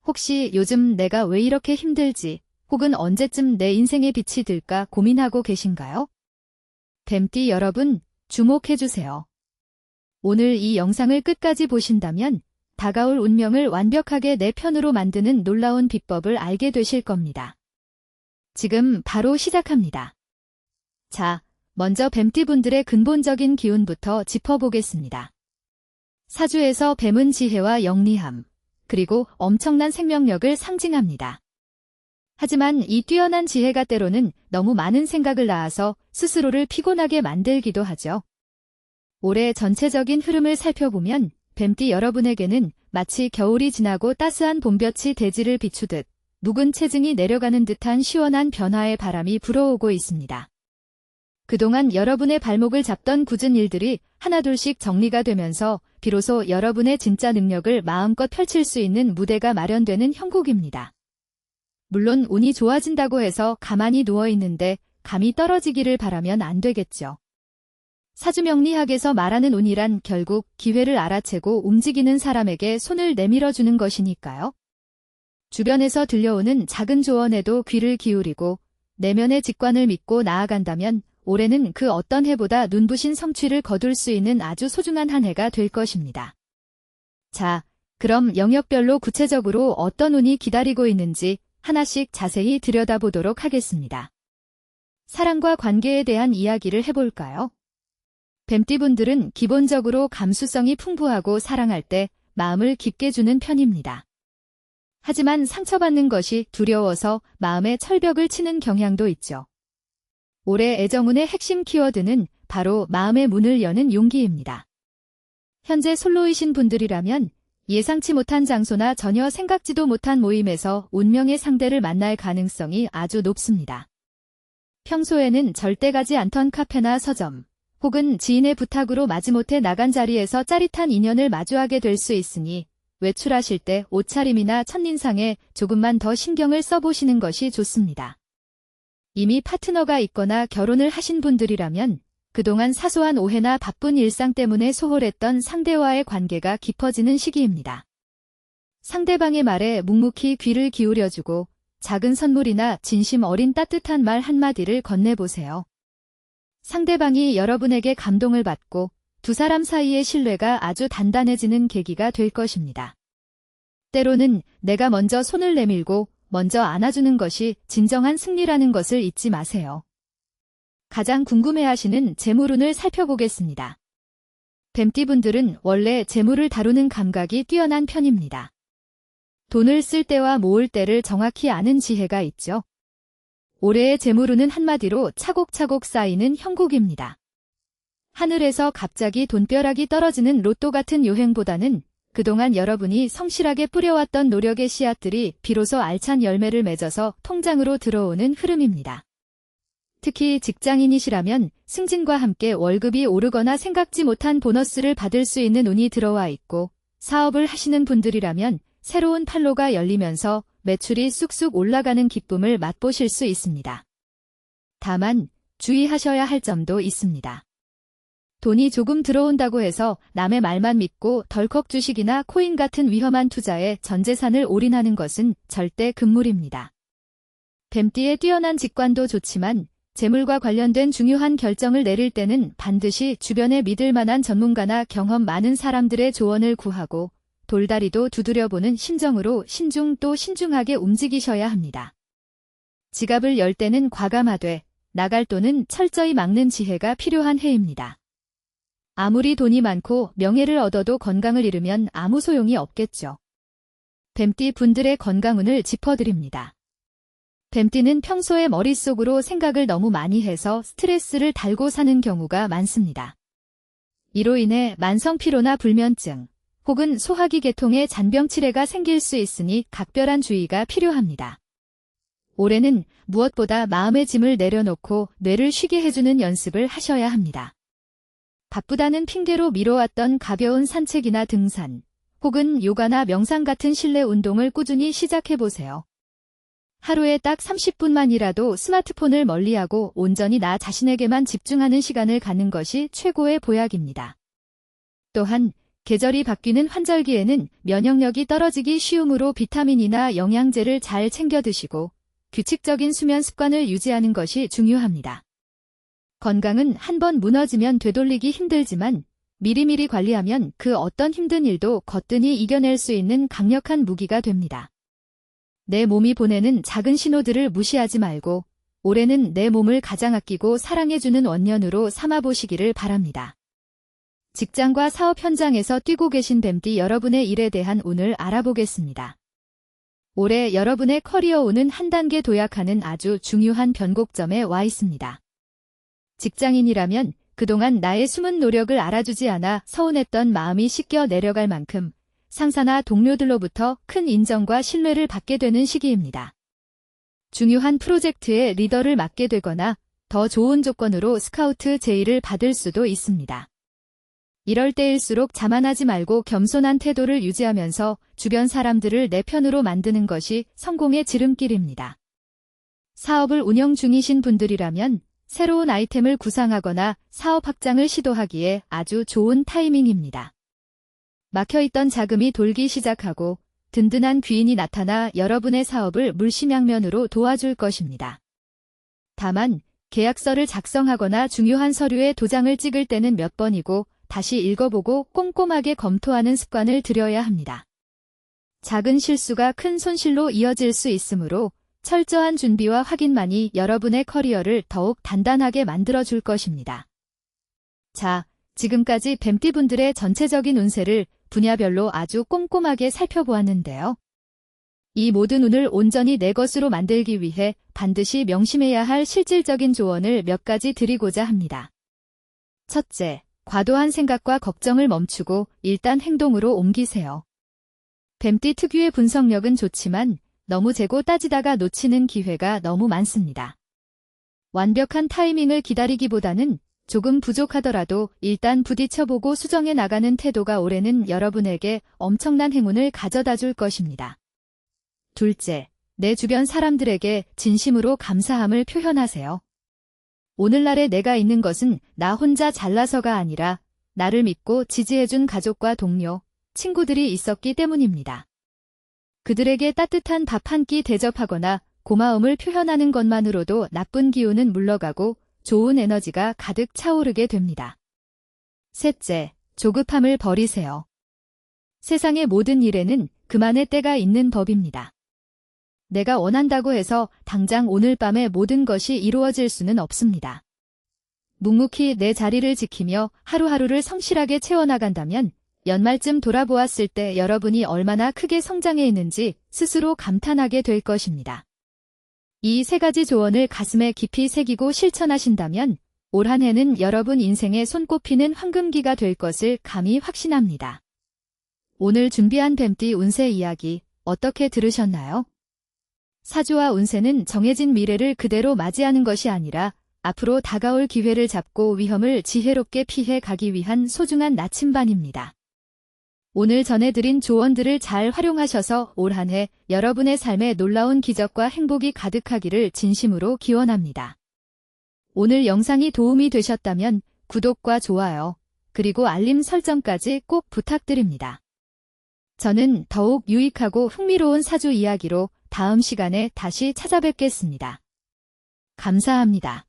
혹시 요즘 내가 왜 이렇게 힘들지, 혹은 언제쯤 내 인생에 빛이 들까 고민하고 계신가요? 뱀띠 여러분, 주목해주세요. 오늘 이 영상을 끝까지 보신다면 다가올 운명을 완벽하게 내 편으로 만드는 놀라운 비법을 알게 되실 겁니다. 지금 바로 시작합니다. 자, 먼저 뱀띠분들의 근본적인 기운부터 짚어보겠습니다. 사주에서 뱀은 지혜와 영리함, 그리고 엄청난 생명력을 상징합니다. 하지만 이 뛰어난 지혜가 때로는 너무 많은 생각을 낳아서 스스로를 피곤하게 만들기도 하죠. 올해 전체적인 흐름을 살펴보면 뱀띠 여러분에게는 마치 겨울이 지나고 따스한 봄볕이 대지를 비추듯 묵은 체증이 내려가는 듯한 시원한 변화의 바람이 불어오고 있습니다. 그동안 여러분의 발목을 잡던 굳은 일들이 하나둘씩 정리가 되면서 비로소 여러분의 진짜 능력을 마음껏 펼칠 수 있는 무대가 마련되는 형국입니다. 물론 운이 좋아진다고 해서 가만히 누워있는데 감이 떨어지기를 바라면 안 되겠죠. 사주명리학에서 말하는 운이란 결국 기회를 알아채고 움직이는 사람에게 손을 내밀어주는 것이니까요. 주변에서 들려오는 작은 조언에도 귀를 기울이고 내면의 직관을 믿고 나아간다면 올해는 그 어떤 해보다 눈부신 성취를 거둘 수 있는 아주 소중한 한 해가 될 것입니다. 자, 그럼 영역별로 구체적으로 어떤 운이 기다리고 있는지 하나씩 자세히 들여다보도록 하겠습니다. 사랑과 관계에 대한 이야기를 해볼까요? 뱀띠분들은 기본적으로 감수성이 풍부하고 사랑할 때 마음을 깊게 주는 편입니다. 하지만 상처받는 것이 두려워서 마음에 철벽을 치는 경향도 있죠. 올해 애정운의 핵심 키워드는 바로 마음의 문을 여는 용기입니다. 현재 솔로이신 분들이라면 예상치 못한 장소나 전혀 생각지도 못한 모임에서 운명의 상대를 만날 가능성이 아주 높습니다. 평소에는 절대 가지 않던 카페나 서점, 혹은 지인의 부탁으로 마지못해 나간 자리에서 짜릿한 인연을 마주하게 될 수 있으니 외출하실 때 옷차림이나 첫인상에 조금만 더 신경을 써보시는 것이 좋습니다. 이미 파트너가 있거나 결혼을 하신 분들이라면 그동안 사소한 오해나 바쁜 일상 때문에 소홀했던 상대와의 관계가 깊어지는 시기입니다. 상대방의 말에 묵묵히 귀를 기울여주고 작은 선물이나 진심 어린 따뜻한 말 한마디를 건네보세요. 상대방이 여러분에게 감동을 받고 두 사람 사이의 신뢰가 아주 단단해지는 계기가 될 것입니다. 때로는 내가 먼저 손을 내밀고 먼저 안아주는 것이 진정한 승리라는 것을 잊지 마세요. 가장 궁금해하시는 재물운을 살펴보겠습니다. 뱀띠분들은 원래 재물을 다루는 감각이 뛰어난 편입니다. 돈을 쓸 때와 모을 때를 정확히 아는 지혜가 있죠. 올해의 재물운은 한마디로 차곡차곡 쌓이는 형국입니다. 하늘에서 갑자기 돈벼락이 떨어지는 로또 같은 요행보다는 그동안 여러분이 성실하게 뿌려왔던 노력의 씨앗들이 비로소 알찬 열매를 맺어서 통장으로 들어오는 흐름입니다. 특히 직장인이시라면 승진과 함께 월급이 오르거나 생각지 못한 보너스를 받을 수 있는 운이 들어와 있고, 사업을 하시는 분들이라면 새로운 판로가 열리면서 매출이 쑥쑥 올라가는 기쁨을 맛보실 수 있습니다. 다만 주의하셔야 할 점도 있습니다. 돈이 조금 들어온다고 해서 남의 말만 믿고 덜컥 주식이나 코인 같은 위험한 투자에 전 재산을 올인하는 것은 절대 금물입니다. 뱀띠의 뛰어난 직관도 좋지만 재물과 관련된 중요한 결정을 내릴 때는 반드시 주변에 믿을 만한 전문가나 경험 많은 사람들의 조언을 구하고 돌다리도 두드려보는 심정으로 신중 또 신중하게 움직이셔야 합니다. 지갑을 열 때는 과감하되 나갈 돈은 철저히 막는 지혜가 필요한 해입니다. 아무리 돈이 많고 명예를 얻어도 건강을 잃으면 아무 소용이 없겠죠. 뱀띠 분들의 건강운을 짚어드립니다. 뱀띠는 평소에 머릿속으로 생각을 너무 많이 해서 스트레스를 달고 사는 경우가 많습니다. 이로 인해 만성피로나 불면증, 혹은 소화기 계통에 잔병치레가 생길 수 있으니 각별한 주의가 필요합니다. 올해는 무엇보다 마음의 짐을 내려놓고 뇌를 쉬게 해주는 연습을 하셔야 합니다. 바쁘다는 핑계로 미뤄왔던 가벼운 산책이나 등산, 혹은 요가나 명상 같은 실내 운동을 꾸준히 시작해보세요. 하루에 딱 30분만이라도 스마트폰을 멀리하고 온전히 나 자신에게만 집중하는 시간을 갖는 것이 최고의 보약입니다. 또한 계절이 바뀌는 환절기에는 면역력이 떨어지기 쉬우므로 비타민이나 영양제를 잘 챙겨 드시고 규칙적인 수면 습관을 유지하는 것이 중요합니다. 건강은 한번 무너지면 되돌리기 힘들지만 미리미리 관리하면 그 어떤 힘든 일도 거뜬히 이겨낼 수 있는 강력한 무기가 됩니다. 내 몸이 보내는 작은 신호들을 무시하지 말고 올해는 내 몸을 가장 아끼고 사랑해주는 원년으로 삼아보시기를 바랍니다. 직장과 사업 현장에서 뛰고 계신 뱀띠 여러분의 일에 대한 운을 알아보겠습니다. 올해 여러분의 커리어 운은 한 단계 도약하는 아주 중요한 변곡점에 와 있습니다. 직장인이라면 그동안 나의 숨은 노력을 알아주지 않아 서운했던 마음이 씻겨 내려갈 만큼 상사나 동료들로부터 큰 인정과 신뢰를 받게 되는 시기입니다. 중요한 프로젝트의 리더를 맡게 되거나 더 좋은 조건으로 스카우트 제의를 받을 수도 있습니다. 이럴 때일수록 자만하지 말고 겸손한 태도를 유지하면서 주변 사람들을 내 편으로 만드는 것이 성공의 지름길입니다. 사업을 운영 중이신 분들이라면 새로운 아이템을 구상하거나 사업 확장을 시도하기에 아주 좋은 타이밍입니다. 막혀있던 자금이 돌기 시작하고 든든한 귀인이 나타나 여러분의 사업을 물심양면으로 도와줄 것입니다. 다만 계약서를 작성하거나 중요한 서류에 도장을 찍을 때는 몇 번이고 다시 읽어보고 꼼꼼하게 검토하는 습관을 들여야 합니다. 작은 실수가 큰 손실로 이어질 수 있으므로 철저한 준비와 확인만이 여러분의 커리어를 더욱 단단하게 만들어줄 것입니다. 자, 지금까지 뱀띠분들의 전체적인 운세를 분야별로 아주 꼼꼼하게 살펴보았는데요. 이 모든 운을 온전히 내 것으로 만들기 위해 반드시 명심해야 할 실질적인 조언을 몇 가지 드리고자 합니다. 첫째, 과도한 생각과 걱정을 멈추고 일단 행동으로 옮기세요. 뱀띠 특유의 분석력은 좋지만 너무 재고 따지다가 놓치는 기회가 너무 많습니다. 완벽한 타이밍을 기다리기보다는 조금 부족하더라도 일단 부딪혀보고 수정해 나가는 태도가 올해는 여러분에게 엄청난 행운을 가져다 줄 것입니다. 둘째, 내 주변 사람들에게 진심으로 감사함을 표현하세요. 오늘날에 내가 있는 것은 나 혼자 잘나서가 아니라 나를 믿고 지지해준 가족과 동료, 친구들이 있었기 때문입니다. 그들에게 따뜻한 밥 한 끼 대접하거나 고마움을 표현하는 것만으로도 나쁜 기운은 물러가고 좋은 에너지가 가득 차오르게 됩니다. 셋째, 조급함을 버리세요. 세상의 모든 일에는 그만의 때가 있는 법입니다. 내가 원한다고 해서 당장 오늘 밤에 모든 것이 이루어질 수는 없습니다. 묵묵히 내 자리를 지키며 하루하루를 성실하게 채워나간다면 연말쯤 돌아보았을 때 여러분이 얼마나 크게 성장해 있는지 스스로 감탄하게 될 것입니다. 이 세 가지 조언을 가슴에 깊이 새기고 실천하신다면 올 한 해는 여러분 인생에 손꼽히는 황금기가 될 것을 감히 확신합니다. 오늘 준비한 뱀띠 운세 이야기 어떻게 들으셨나요? 사주와 운세는 정해진 미래를 그대로 맞이하는 것이 아니라 앞으로 다가올 기회를 잡고 위험을 지혜롭게 피해 가기 위한 소중한 나침반입니다. 오늘 전해드린 조언들을 잘 활용하셔서 올 한 해 여러분의 삶에 놀라운 기적과 행복이 가득하기를 진심으로 기원합니다. 오늘 영상이 도움이 되셨다면 구독과 좋아요, 그리고 알림 설정까지 꼭 부탁드립니다. 저는 더욱 유익하고 흥미로운 사주 이야기로 다음 시간에 다시 찾아뵙겠습니다. 감사합니다.